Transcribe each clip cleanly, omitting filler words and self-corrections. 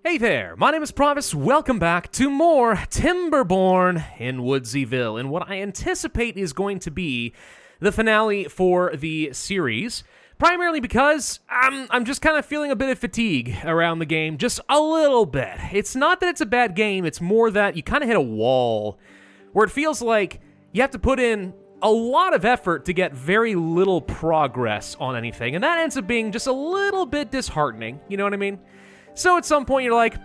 Hey there, my name is Pravus. Welcome back to more Timberborn in Woodsyville, and what I anticipate is going to be the finale for the series, primarily because I'm just kind of feeling a bit of fatigue around the game, just a little bit. It's not that it's a bad game, it's more that you kind of hit a wall where it feels like you have to put in a lot of effort to get very little progress on anything, and that ends up being just a little bit disheartening, you know what I mean? So at some point you're like,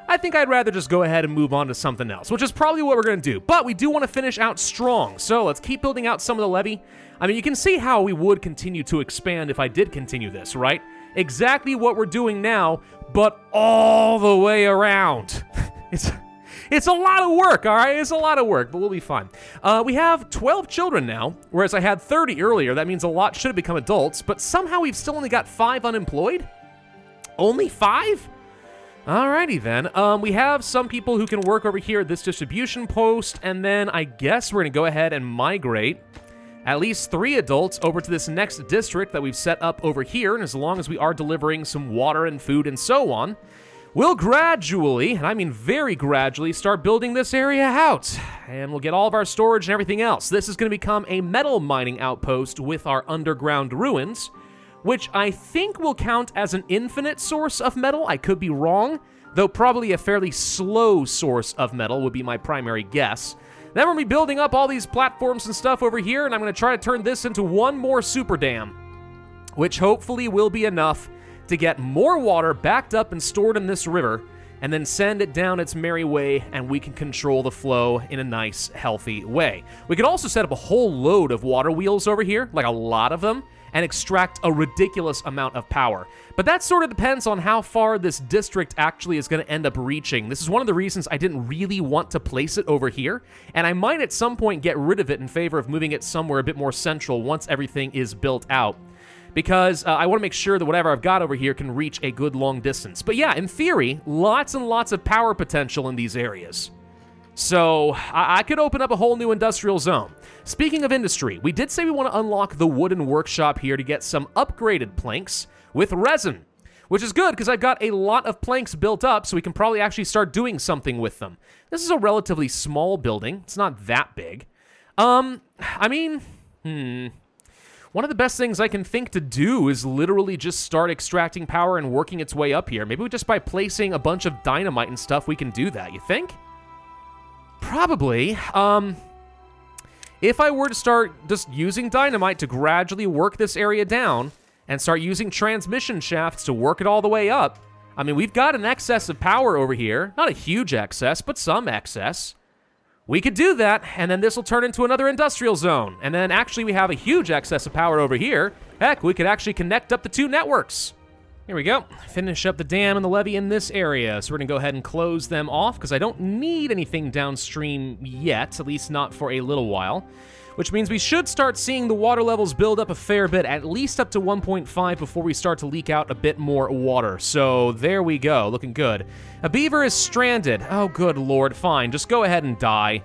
I think I'd rather just go ahead and move on to something else, which is probably what we're going to do. But we do want to finish out strong, so let's keep building out some of the levee. I mean, you can see how we would continue to expand if I did continue this, right? Exactly what we're doing now, but all the way around. It's a lot of work, all right? It's a lot of work, but we'll be fine. We have 12 children now, whereas I had 30 earlier. That means a lot should have become adults, but somehow we've still only got 5 unemployed? Only 5? Alrighty then. We have some people who can work over here at this distribution post, and then I guess we're going to go ahead and migrate at least 3 adults over to this next district that we've set up over here, and as long as we are delivering some water and food and so on, we'll gradually, and I mean very gradually, start building this area out, and we'll get all of our storage and everything else. This is going to become a metal mining outpost with our underground ruins, which I think will count as an infinite source of metal. I could be wrong, though probably a fairly slow source of metal would be my primary guess. Then we're going to be building up all these platforms and stuff over here, and I'm going to try to turn this into one more super dam, which hopefully will be enough to get more water backed up and stored in this river, and then send it down its merry way, and we can control the flow in a nice, healthy way. We could also set up a whole load of water wheels over here, like a lot of them, and extract a ridiculous amount of power. But that sort of depends on how far this district actually is going to end up reaching. This is one of the reasons I didn't really want to place it over here, and I might at some point get rid of it in favor of moving it somewhere a bit more central once everything is built out, because I want to make sure that whatever I've got over here can reach a good long distance. But yeah, in theory, lots and lots of power potential in these areas. So I could open up a whole new industrial zone. Speaking of industry, we did say we want to unlock the wooden workshop here to get some upgraded planks with resin, which is good because I've got a lot of planks built up, so we can probably actually start doing something with them. This is a relatively small building. It's not that big. One of the best things I can think to do is literally just start extracting power and working its way up here. Maybe just by placing a bunch of dynamite and stuff, we can do that, you think? Probably. If I were to start just using dynamite to gradually work this area down and start using transmission shafts to work it all the way up, I mean, we've got an excess of power over here. Not a huge excess, but some excess. We could do that, and then this will turn into another industrial zone. And then actually we have a huge excess of power over here. Heck, we could actually connect up the 2 networks. Here we go. Finish up the dam and the levee in this area. So we're going to go ahead and close them off because I don't need anything downstream yet, at least not for a little while, which means we should start seeing the water levels build up a fair bit, at least up to 1.5 before we start to leak out a bit more water. So there we go, looking good. A beaver is stranded. Oh, good lord, fine, just go ahead and die.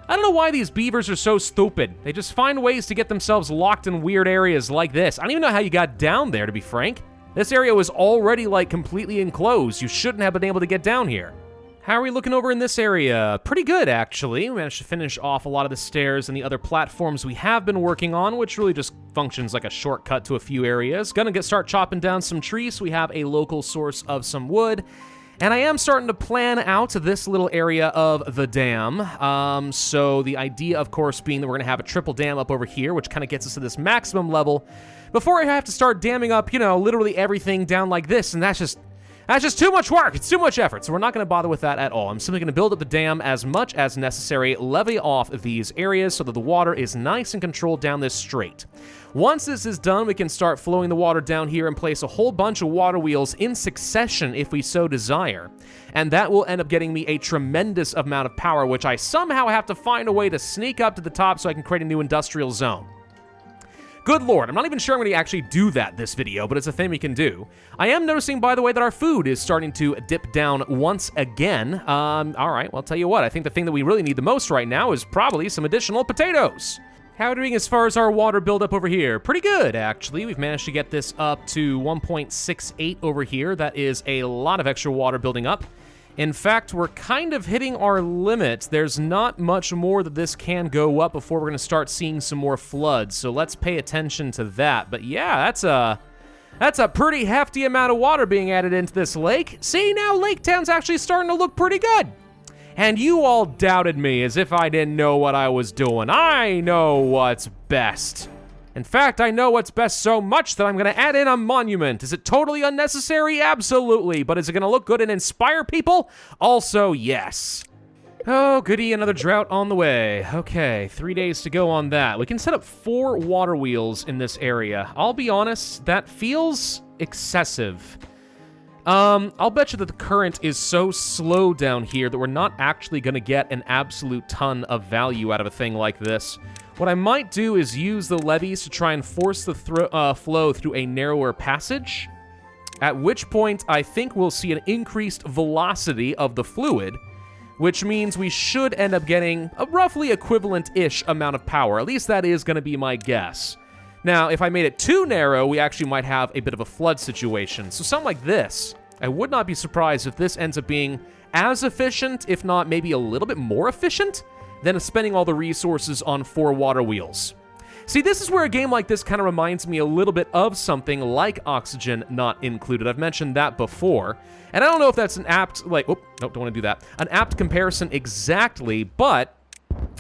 I don't know why these beavers are so stupid. They just find ways to get themselves locked in weird areas like this. I don't even know how you got down there, to be frank. This area was already, like, completely enclosed. You shouldn't have been able to get down here. How are we looking over in this area? Pretty good, actually. We managed to finish off a lot of the stairs and the other platforms we have been working on, which really just functions like a shortcut to a few areas. Gonna start chopping down some trees so we have a local source of some wood. And I am starting to plan out this little area of the dam. So the idea, of course, being that we're going to have a triple dam up over here, which kind of gets us to this maximum level, before I have to start damming up, literally everything down like this, and that's just too much work. It's too much effort, so we're not going to bother with that at all. I'm simply going to build up the dam as much as necessary, levee off these areas so that the water is nice and controlled down this strait. Once this is done, we can start flowing the water down here and place a whole bunch of water wheels in succession if we so desire. And that will end up getting me a tremendous amount of power, which I somehow have to find a way to sneak up to the top so I can create a new industrial zone. Good lord, I'm not even sure I'm going to actually do that this video, but it's a thing we can do. I am noticing, by the way, that our food is starting to dip down once again. Alright, well, I'll tell you what, I think the thing that we really need the most right now is probably some additional potatoes. How are we doing as far as our water buildup over here? Pretty good, actually. We've managed to get this up to 1.68 over here. That is a lot of extra water building up. In fact, we're kind of hitting our limit. There's not much more that this can go up before we're going to start seeing some more floods, so let's pay attention to that. But yeah, that's a pretty hefty amount of water being added into this lake. See, now Lake Town's actually starting to look pretty good. And you all doubted me as if I didn't know what I was doing. I know what's best. In fact, I know what's best so much that I'm going to add in a monument. Is it totally unnecessary? Absolutely. But is it going to look good and inspire people? Also, yes. Oh, goody, another drought on the way. Okay, 3 days to go on that. We can set up 4 water wheels in this area. I'll be honest, that feels excessive. I'll bet you that the current is so slow down here that we're not actually going to get an absolute ton of value out of a thing like this. What I might do is use the levees to try and force the flow through a narrower passage, at which point I think we'll see an increased velocity of the fluid, which means we should end up getting a roughly equivalent-ish amount of power. At least that is going to be my guess. Now, if I made it too narrow, we actually might have a bit of a flood situation. So something like this, I would not be surprised if this ends up being as efficient, if not maybe a little bit more efficient, than spending all the resources on 4 water wheels. See, this is where a game like this kind of reminds me a little bit of something like Oxygen Not Included. I've mentioned that before. And I don't know if that's an apt, like, oh, no, don't want to do that. An apt comparison exactly, but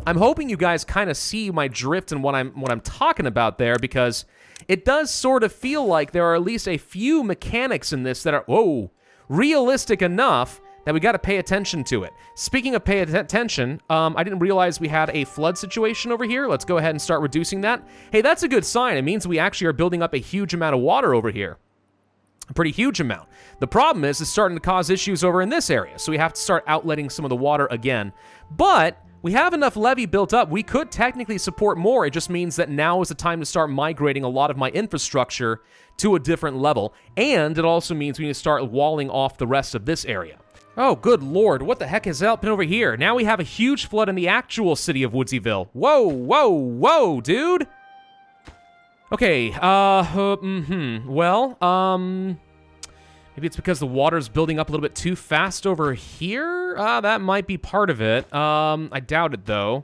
I'm hoping you guys kind of see my drift and what I'm talking about there, because it does sort of feel like there are at least a few mechanics in this that are, whoa, realistic enough that we got to pay attention to it. Speaking of pay attention, I didn't realize we had a flood situation over here. Let's go ahead and start reducing that. Hey, that's a good sign. It means we actually are building up a huge amount of water over here. A pretty huge amount. The problem is it's starting to cause issues over in this area, so we have to start outletting some of the water again. But we have enough levee built up. We could technically support more. It just means that now is the time to start migrating a lot of my infrastructure to a different level. And it also means we need to start walling off the rest of this area. Oh, good lord, what the heck has happened over here? Now we have a huge flood in the actual city of Woodsyville. Whoa, whoa, whoa, dude! Okay, maybe it's because the water's building up a little bit too fast over here? That might be part of it. I doubt it, though.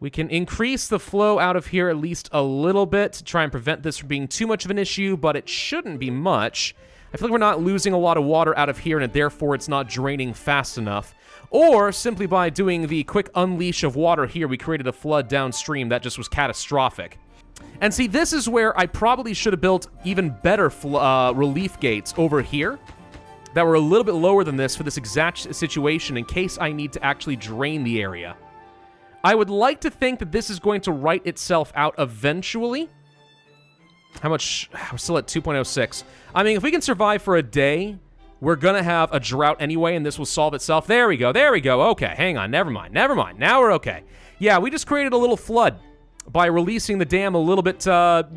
We can increase the flow out of here at least a little bit to try and prevent this from being too much of an issue, but it shouldn't be much. I feel like we're not losing a lot of water out of here, and therefore it's not draining fast enough. Or, simply by doing the quick unleash of water here, we created a flood downstream that just was catastrophic. And see, this is where I probably should have built even better relief gates over here that were a little bit lower than this for this exact situation in case I need to actually drain the area. I would like to think that this is going to right itself out eventually. How much? We're still at 2.06. I mean, if we can survive for a day, we're going to have a drought anyway, and this will solve itself. There we go. There we go. Okay, hang on. Never mind. Never mind. Now we're okay. Yeah, we just created a little flood by releasing the dam a little bit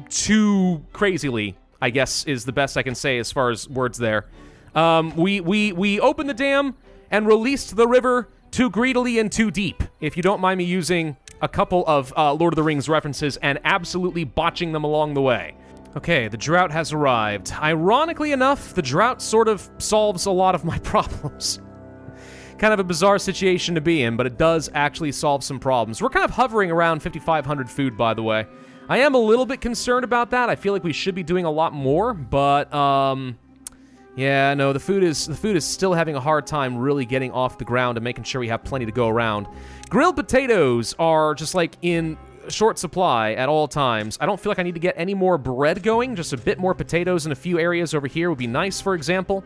too crazily, I guess is the best I can say as far as words there. We opened the dam and released the river too greedily and too deep, if you don't mind me using a couple of Lord of the Rings references and absolutely botching them along the way. Okay, the drought has arrived. Ironically enough, the drought sort of solves a lot of my problems. Kind of a bizarre situation to be in, but it does actually solve some problems. We're kind of hovering around 5,500 food, by the way. I am a little bit concerned about that. I feel like we should be doing a lot more, but yeah, no, the food is still having a hard time really getting off the ground and making sure we have plenty to go around. Grilled potatoes are just like in short supply at all times. I don't feel like I need to get any more bread going. Just a bit more potatoes in a few areas over here would be nice, for example.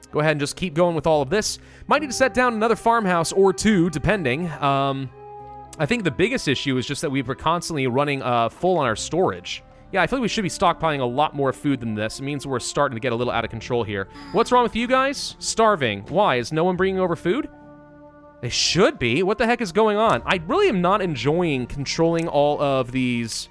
Go ahead and just keep going with all of this. Might need to set down another farmhouse or two, depending. I think the biggest issue is just that we were constantly running full on our storage. Yeah, I feel like we should be stockpiling a lot more food than this. It means we're starting to get a little out of control here. What's wrong with you guys? Starving. Why? Is no one bringing over food? They should be. What the heck is going on? I really am not enjoying controlling all of these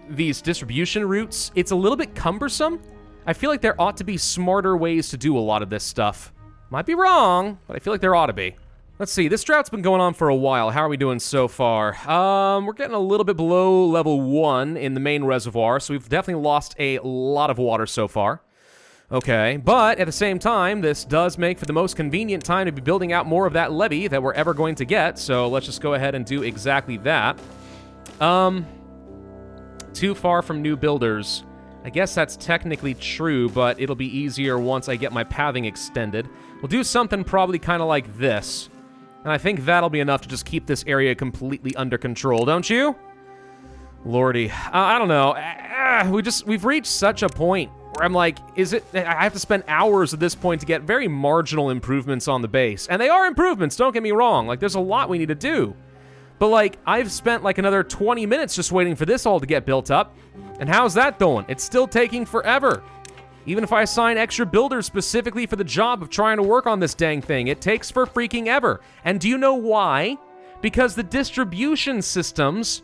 distribution routes. It's a little bit cumbersome. I feel like there ought to be smarter ways to do a lot of this stuff. Might be wrong, but I feel like there ought to be. Let's see, this drought's been going on for a while. How are we doing so far? We're getting a little bit below level 1 in the main reservoir, so we've definitely lost a lot of water so far. Okay, but at the same time, this does make for the most convenient time to be building out more of that levee that we're ever going to get, so let's just go ahead and do exactly that. Too far from new builders. I guess that's technically true, but it'll be easier once I get my pathing extended. We'll do something probably kind of like this. And I think that'll be enough to just keep this area completely under control, don't you? Lordy. I don't know. We've reached such a point where I'm like, I have to spend hours at this point to get very marginal improvements on the base. And they are improvements, don't get me wrong. Like, there's a lot we need to do. But, like, I've spent, like, another 20 minutes just waiting for this all to get built up. And how's that going? It's still taking forever. Even if I assign extra builders specifically for the job of trying to work on this dang thing, it takes for freaking ever. And do you know why? Because the distribution systems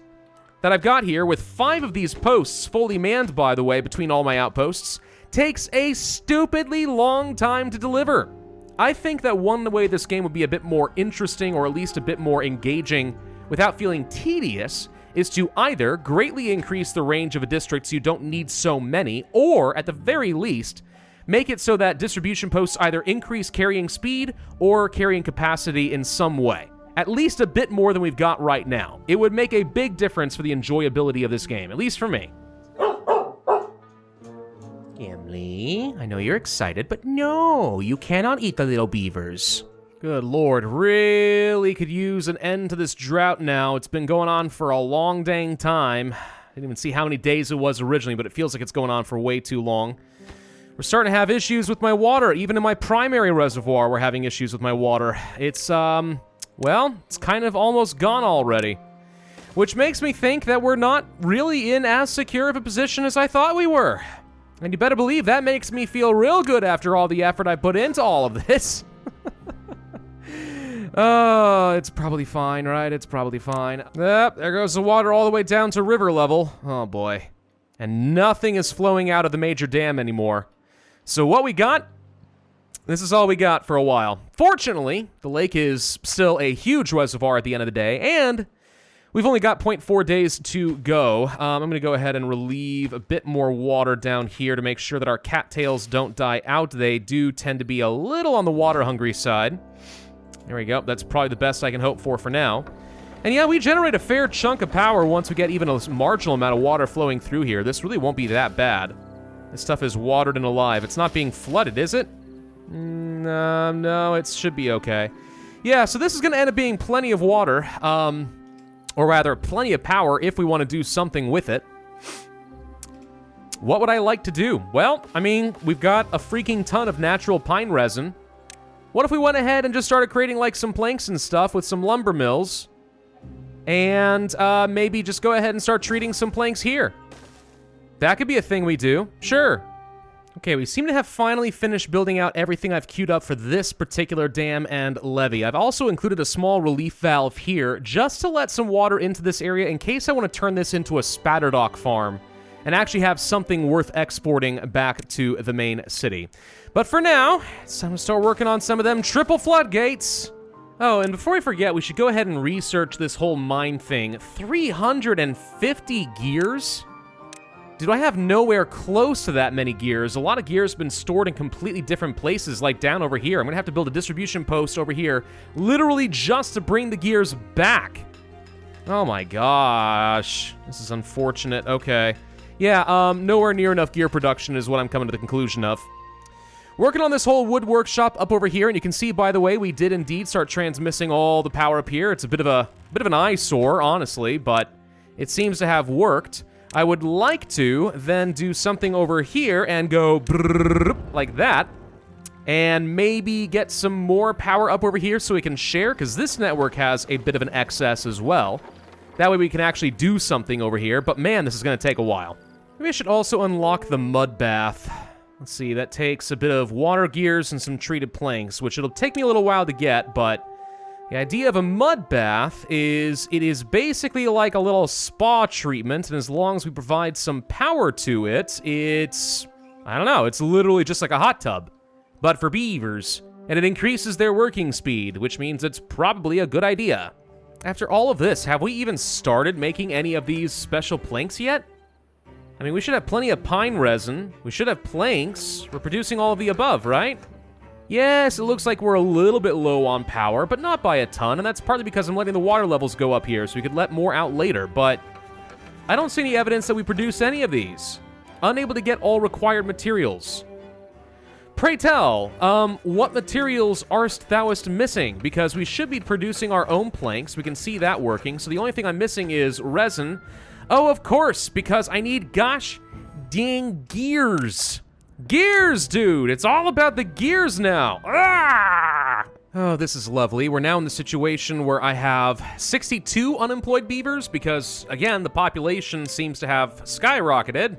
that I've got here, with 5 of these posts fully manned, by the way, between all my outposts, takes a stupidly long time to deliver. I think that one way this game would be a bit more interesting, or at least a bit more engaging, without feeling tedious, is to either greatly increase the range of a district so you don't need so many, or, at the very least, make it so that distribution posts either increase carrying speed or carrying capacity in some way. At least a bit more than we've got right now. It would make a big difference for the enjoyability of this game, at least for me. Gimli, I know you're excited, but no, you cannot eat the little beavers. Good lord, really could use an end to this drought now. It's been going on for a long dang time. I didn't even see how many days it was originally, but it feels like it's going on for way too long. We're starting to have issues with my water. Even in my primary reservoir, we're having issues with my water. It's, well, it's kind of almost gone already. Which makes me think that we're not really in as secure of a position as I thought we were. And you better believe that makes me feel real good after all the effort I put into all of this. Oh, it's probably fine, right? It's probably fine. Yep, there goes the water all the way down to river level. Oh, boy. And nothing is flowing out of the major dam anymore. So what we got? This is all we got for a while. Fortunately, the lake is still a huge reservoir at the end of the day, and we've only got 0.4 days to go. I'm going to go ahead and relieve a bit more water down here to make sure that our cattails don't die out. They do tend to be a little on the water-hungry side. There we go. That's probably the best I can hope for now. And yeah, we generate a fair chunk of power once we get even a marginal amount of water flowing through here. This really won't be that bad. This stuff is watered and alive. It's not being flooded, is it? No, it should be okay. Yeah, so this is going to end up being plenty of water. Or rather, plenty of power if we want to do something with it. What would I like to do? Well, I mean, we've got a freaking ton of natural pine resin. What if we went ahead and just started creating, like, some planks and stuff with some lumber mills? And, maybe just go ahead and start treating some planks here. That could be a thing we do. Sure. Okay, we seem to have finally finished building out everything I've queued up for this particular dam and levee. I've also included a small relief valve here just to let some water into this area in case I want to turn this into a spatterdock farm and actually have something worth exporting back to the main city. But for now, it's time to start working on some of them triple floodgates. Oh, and before I forget, we should go ahead and research this whole mine thing. 350 gears? Dude, I have nowhere close to that many gears. A lot of gears have been stored in completely different places, like down over here. I'm gonna have to build a distribution post over here, literally just to bring the gears back. Oh my gosh. This is unfortunate. Okay. Yeah, nowhere near enough gear production is what I'm coming to the conclusion of. Working on this whole wood workshop up over here, and you can see, by the way, we did indeed start transmissing all the power up here. It's a bit of an eyesore, honestly, but it seems to have worked. I would like to then do something over here and go like that, and maybe get some more power up over here so we can share, because this network has a bit of an excess as well. That way we can actually do something over here, but man, this is going to take a while. Maybe I should also unlock the mud bath. Let's see, that takes a bit of water gears and some treated planks, which it'll take me a little while to get, but the idea of a mud bath is it is basically like a little spa treatment, and as long as we provide some power to it, it's, I don't know, it's literally just like a hot tub, but for beavers. and it increases their working speed, which means it's probably a good idea. After all of this, have we even started making any of these special planks yet? I mean, we should have plenty of pine resin. We should have planks. We're producing all of the above, right? Yes, it looks like we're a little bit low on power, but not by a ton, and that's partly because I'm letting the water levels go up here, so we could let more out later, but I don't see any evidence that we produce any of these. Unable to get all required materials. Pray tell, what materials arst thouest missing? Because we should be producing our own planks. We can see that working, so the only thing I'm missing is resin. Oh, of course, because I need gosh dang gears. Gears, dude! It's all about the gears now! Ah! Oh, this is lovely. We're now in the situation where I have 62 unemployed beavers because, again, the population seems to have skyrocketed.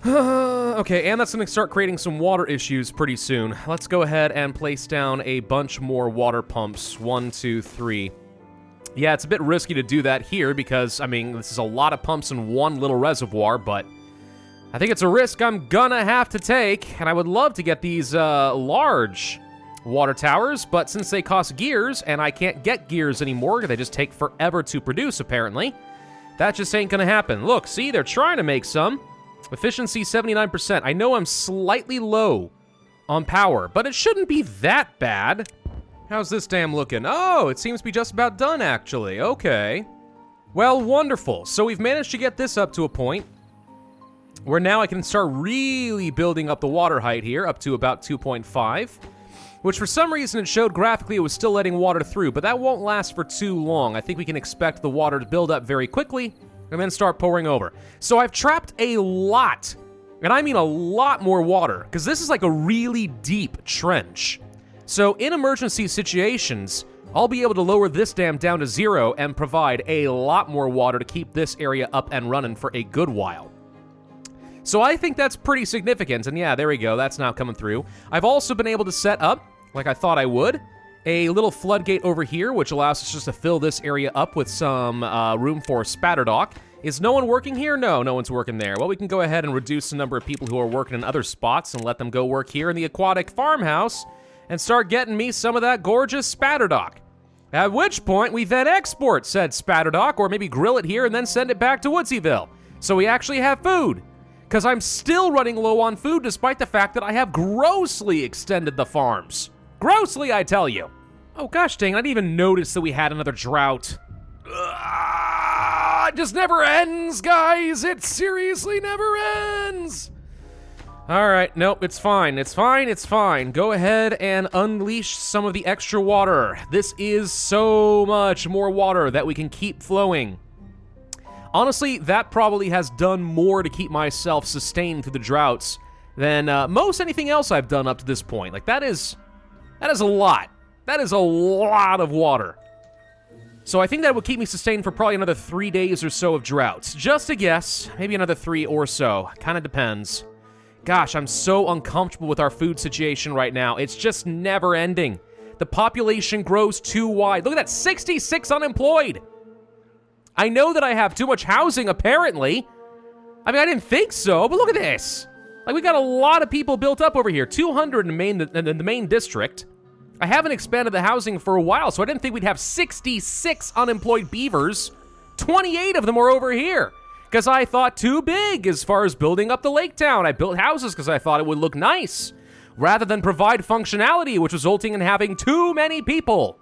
Okay, and that's going to start creating some water issues pretty soon. Let's go ahead and place down a bunch more water pumps. 1, 2, 3. Yeah, it's a bit risky to do that here because, I mean, this is a lot of pumps in one little reservoir, but I think it's a risk I'm gonna have to take, and I would love to get these large water towers, but since they cost gears, and I can't get gears anymore, they just take forever to produce, apparently, that just ain't gonna happen. Look, see, they're trying to make some. Efficiency 79%. I know I'm slightly low on power, but it shouldn't be that bad. How's this dam looking? Oh, it seems to be just about done, actually. Okay. Well, wonderful. So we've managed to get this up to a point where now I can start really building up the water height here, up to about 2.5, which for some reason it showed graphically it was still letting water through, but that won't last for too long. I think we can expect the water to build up very quickly and then start pouring over. So I've trapped a lot, and I mean a lot more water, because this is like a really deep trench. So in emergency situations, I'll be able to lower this dam down to 0 and provide a lot more water to keep this area up and running for a good while. So I think that's pretty significant, and yeah, there we go, that's now coming through. I've also been able to set up, like I thought I would, a little floodgate over here, which allows us just to fill this area up with some room for spatterdock. Is no one working here? No, no one's working there. Well, we can go ahead and reduce the number of people who are working in other spots and let them go work here in the aquatic farmhouse and start getting me some of that gorgeous spatterdock. At which point, we then export said spatterdock, or maybe grill it here and then send it back to Woodsyville. So we actually have food. Because I'm still running low on food despite the fact that I have grossly extended the farms. Grossly, I tell you. Oh gosh dang, I didn't even notice that we had another drought. It just never ends, guys. It seriously never ends. All right, nope, it's fine. It's fine, it's fine. Go ahead and unleash some of the extra water. This is so much more water that we can keep flowing. Honestly, that probably has done more to keep myself sustained through the droughts than most anything else I've done up to this point. Like, that is a lot. That is a lot of water. So I think that would keep me sustained for probably another 3 days or so of droughts. Just a guess, maybe another 3 or so. Kind of depends. Gosh, I'm so uncomfortable with our food situation right now. It's just never ending. The population grows too wide. Look at that, 66 unemployed. I know that I have too much housing, apparently. I mean, I didn't think so, but look at this. Like, we got a lot of people built up over here. 200 in the main district. I haven't expanded the housing for a while, so I didn't think we'd have 66 unemployed beavers. 28 of them were over here, because I thought too big as far as building up the lake town. I built houses because I thought it would look nice, rather than provide functionality, which resulting in having too many people.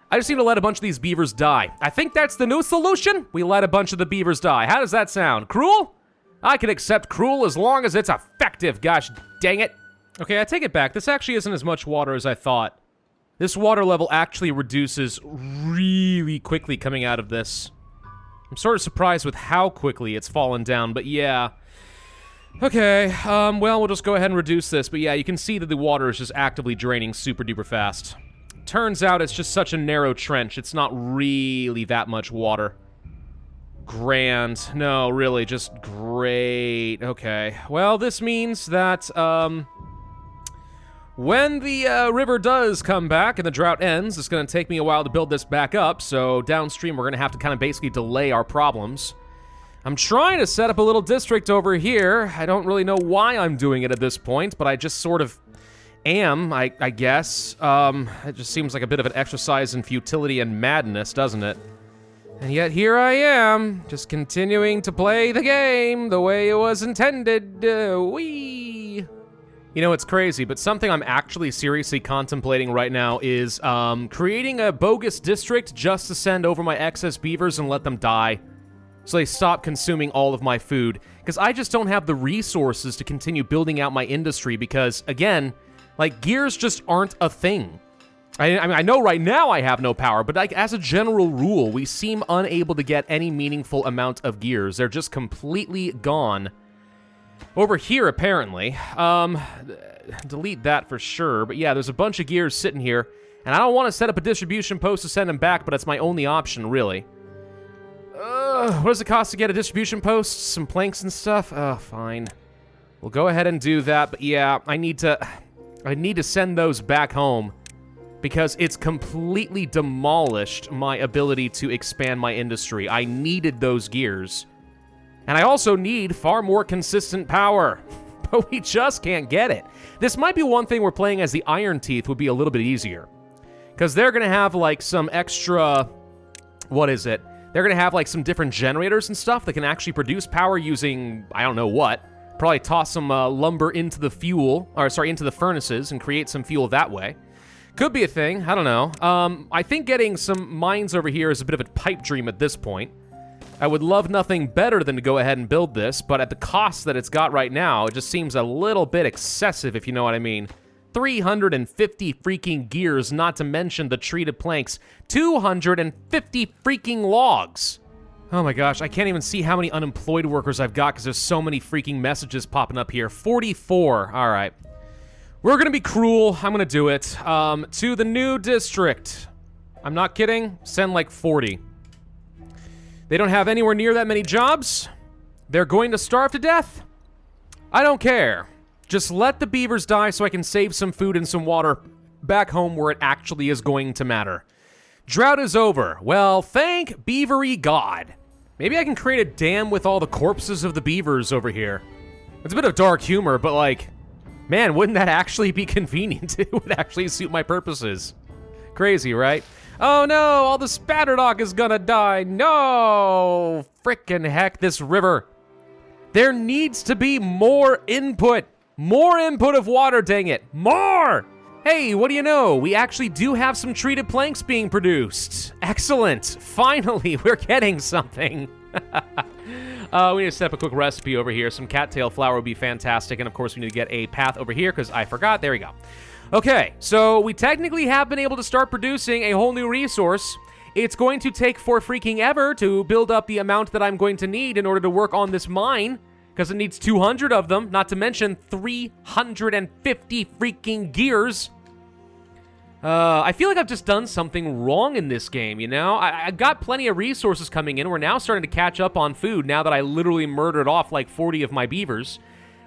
I just need to let a bunch of these beavers die. I think that's the new solution. We let a bunch of the beavers die. How does that sound? Cruel? I can accept cruel as long as it's effective, gosh dang it. Okay, I take it back. This actually isn't as much water as I thought. This water level actually reduces really quickly coming out of this. I'm sort of surprised with how quickly it's fallen down, but yeah. Okay, well, we'll just go ahead and reduce this, but yeah, you can see that the water is just actively draining super duper fast. Turns out it's just such a narrow trench. It's not really that much water. Grand. No, really, just great. Okay. Well, this means that, when the river does come back and the drought ends, it's going to take me a while to build this back up, so downstream we're going to have to kind of basically delay our problems. I'm trying to set up a little district over here. I don't really know why I'm doing it at this point, but I just sort of I guess. It just seems like a bit of an exercise in futility and madness, doesn't it? And yet here I am, just continuing to play the game the way it was intended. Whee! You know, it's crazy, but something I'm actually seriously contemplating right now is creating a bogus district just to send over my excess beavers and let them die, so they stop consuming all of my food. Because I just don't have the resources to continue building out my industry because, again, like, gears just aren't a thing. I know right now I have no power, but like as a general rule, we seem unable to get any meaningful amount of gears. They're just completely gone. Over here, apparently. Delete that for sure. But yeah, there's a bunch of gears sitting here, and I don't want to set up a distribution post to send them back, but it's my only option, really. What does it cost to get a distribution post? Some planks and stuff? Oh, fine. We'll go ahead and do that, but yeah, I need to send those back home, because it's completely demolished my ability to expand my industry. I needed those gears. And I also need far more consistent power. But we just can't get it. This might be one thing where playing as the Iron Teeth would be a little bit easier. Because they're going to have, like, some extra... What is it? They're going to have, like, some different generators and stuff that can actually produce power using, I don't know what. Probably toss some lumber into the into the furnaces and create some fuel that way. Could be a thing, I don't know. I think getting some mines over here is a bit of a pipe dream at this point. I would love nothing better than to go ahead and build this, but at the cost that it's got right now, it just seems a little bit excessive, if you know what I mean. 350 freaking gears, not to mention the treated planks. 250 freaking logs. Oh my gosh, I can't even see how many unemployed workers I've got because there's so many freaking messages popping up here. 44, all right. We're gonna be cruel. I'm gonna do it. To the new district. I'm not kidding. Send like 40. They don't have anywhere near that many jobs. They're going to starve to death. I don't care. Just let the beavers die so I can save some food and some water back home where it actually is going to matter. Drought is over. Well, thank beavery God. Maybe I can create a dam with all the corpses of the beavers over here. It's a bit of dark humor, but like... Man, wouldn't that actually be convenient? It would actually suit my purposes. Crazy, right? Oh no, all the spatterdock is gonna die. No! Frickin' heck, this river. There needs to be more input. More input of water, dang it. More! Hey, what do you know? We actually do have some treated planks being produced. Excellent. Finally, we're getting something. We need to set up a quick recipe over here. Some cattail flour would be fantastic. And of course, we need to get a path over here because I forgot. There we go. Okay, so we technically have been able to start producing a whole new resource. It's going to take for freaking ever to build up the amount that I'm going to need in order to work on this mine, because it needs 200 of them, not to mention 350 freaking gears. I feel like I've just done something wrong in this game, you know? I got plenty of resources coming in. We're now starting to catch up on food now that I literally murdered off like 40 of my beavers.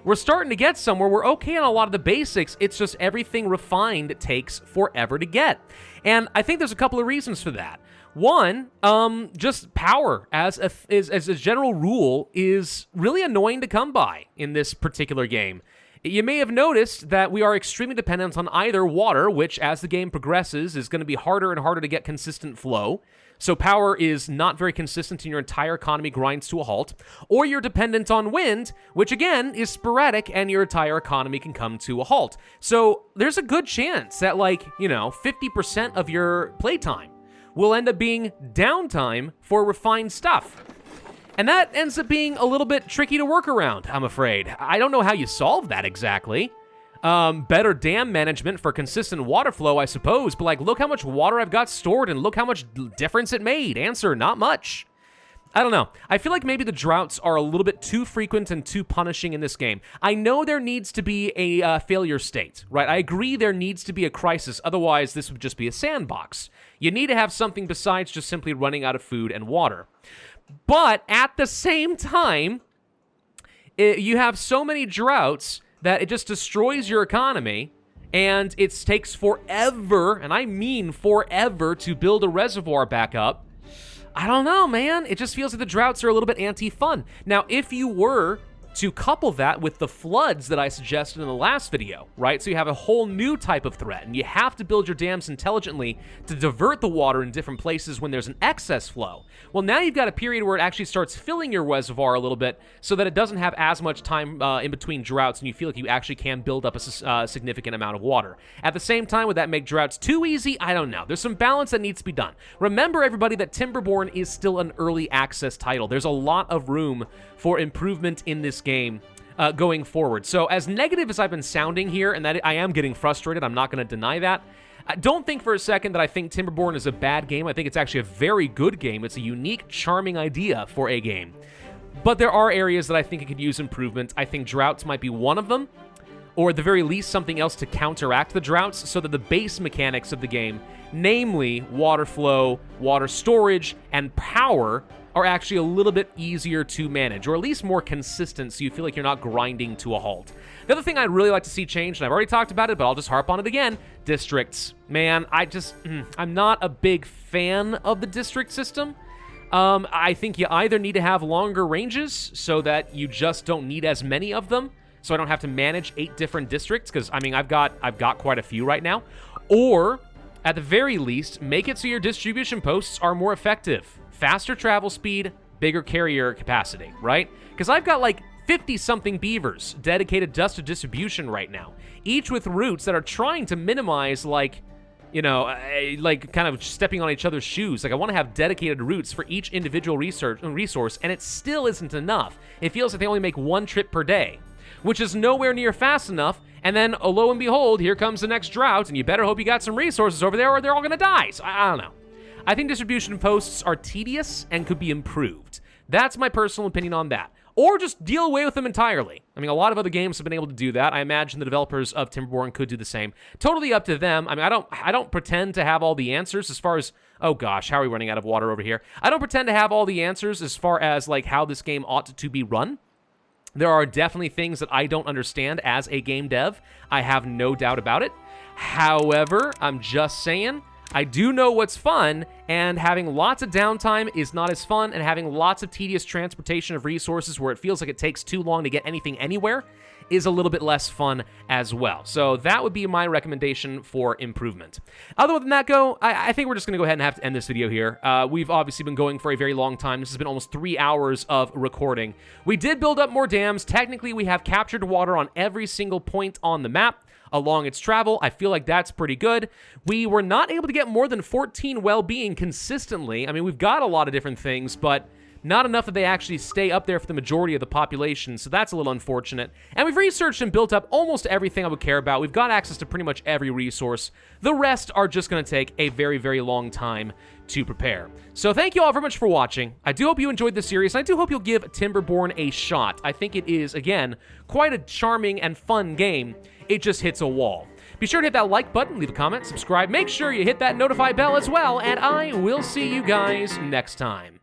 We're starting to get somewhere. We're okay on a lot of the basics. It's just everything refined takes forever to get. And I think there's a couple of reasons for that. One, just power as a general rule is really annoying to come by in this particular game. You may have noticed that we are extremely dependent on either water, which as the game progresses is going to be harder and harder to get consistent flow. So power is not very consistent and your entire economy grinds to a halt. Or you're dependent on wind, which again is sporadic and your entire economy can come to a halt. So there's a good chance that 50% of your playtime will end up being downtime for refined stuff. And that ends up being a little bit tricky to work around, I'm afraid. I don't know how you solve that exactly. Better dam management for consistent water flow, I suppose, but look how much water I've got stored and look how much difference it made. Answer, not much. I don't know. I feel like maybe the droughts are a little bit too frequent and too punishing in this game. I know there needs to be a failure state, right? I agree there needs to be a crisis, otherwise this would just be a sandbox. You need to have something besides just simply running out of food and water. But at the same time, you have so many droughts that it just destroys your economy, and it takes forever, and I mean forever, to build a reservoir back up. I don't know, man. It just feels like the droughts are a little bit anti-fun. Now, if you were to couple that with the floods that I suggested in the last video, right? So you have a whole new type of threat, and you have to build your dams intelligently to divert the water in different places when there's an excess flow. Well, now you've got a period where it actually starts filling your reservoir a little bit so that it doesn't have as much time in between droughts, and you feel like you actually can build up a significant amount of water. At the same time, would that make droughts too easy? I don't know. There's some balance that needs to be done. Remember, everybody, that Timberborn is still an early access title. There's a lot of room for improvement in this game going forward. So as negative as I've been sounding here, and that I am getting frustrated, I'm not going to deny that, don't think for a second that I think Timberborn is a bad game. I think it's actually a very good game. It's a unique, charming idea for a game. But there are areas that I think it could use improvement. I think droughts might be one of them, or at the very least something else to counteract the droughts so that the base mechanics of the game, namely water flow, water storage, and power, are actually a little bit easier to manage, or at least more consistent so you feel like you're not grinding to a halt. The other thing I'd really like to see changed, and I've already talked about it, but I'll just harp on it again, districts. Man, I'm not a big fan of the district system. I think you either need to have longer ranges so that you just don't need as many of them, so I don't have to manage 8 different districts, because, I mean, I've got quite a few right now, or, at the very least, make it so your distribution posts are more effective. Faster travel speed, bigger carrier capacity, right? Because I've got like 50-something beavers dedicated just to distribution right now, each with routes that are trying to minimize, like, you know, like kind of stepping on each other's shoes. Like, I want to have dedicated routes for each individual resource, and it still isn't enough. It feels like they only make 1 trip per day, which is nowhere near fast enough. And then, lo and behold, here comes the next drought, and you better hope you got some resources over there or they're all going to die. So, I don't know. I think distribution posts are tedious and could be improved. That's my personal opinion on that. Or just deal away with them entirely. I mean, a lot of other games have been able to do that. I imagine the developers of Timberborn could do the same. Totally up to them. I mean, I don't pretend to have all the answers as far as, oh gosh, how are we running out of water over here? I don't pretend to have all the answers as far as like how this game ought to be run. There are definitely things that I don't understand as a game dev. I have no doubt about it. However, I'm just saying, I do know what's fun, and having lots of downtime is not as fun, and having lots of tedious transportation of resources where it feels like it takes too long to get anything anywhere is a little bit less fun as well. So that would be my recommendation for improvement. Other than that, I think we're just going to go ahead and have to end this video here. We've obviously been going for a very long time. This has been almost 3 hours of recording. We did build up more dams. Technically, we have captured water on every single point on the map along its travel. I feel like that's pretty good. We were not able to get more than 14 well-being consistently. I mean, we've got a lot of different things, but not enough that they actually stay up there for the majority of the population, so that's a little unfortunate. And we've researched and built up almost everything I would care about. We've got access to pretty much every resource. The rest are just going to take a very, very long time to prepare. So thank you all very much for watching. I do hope you enjoyed this series, and I do hope you'll give Timberborn a shot. I think it is, again, quite a charming and fun game. It just hits a wall. Be sure to hit that like button, leave a comment, subscribe, make sure you hit that notify bell as well, and I will see you guys next time.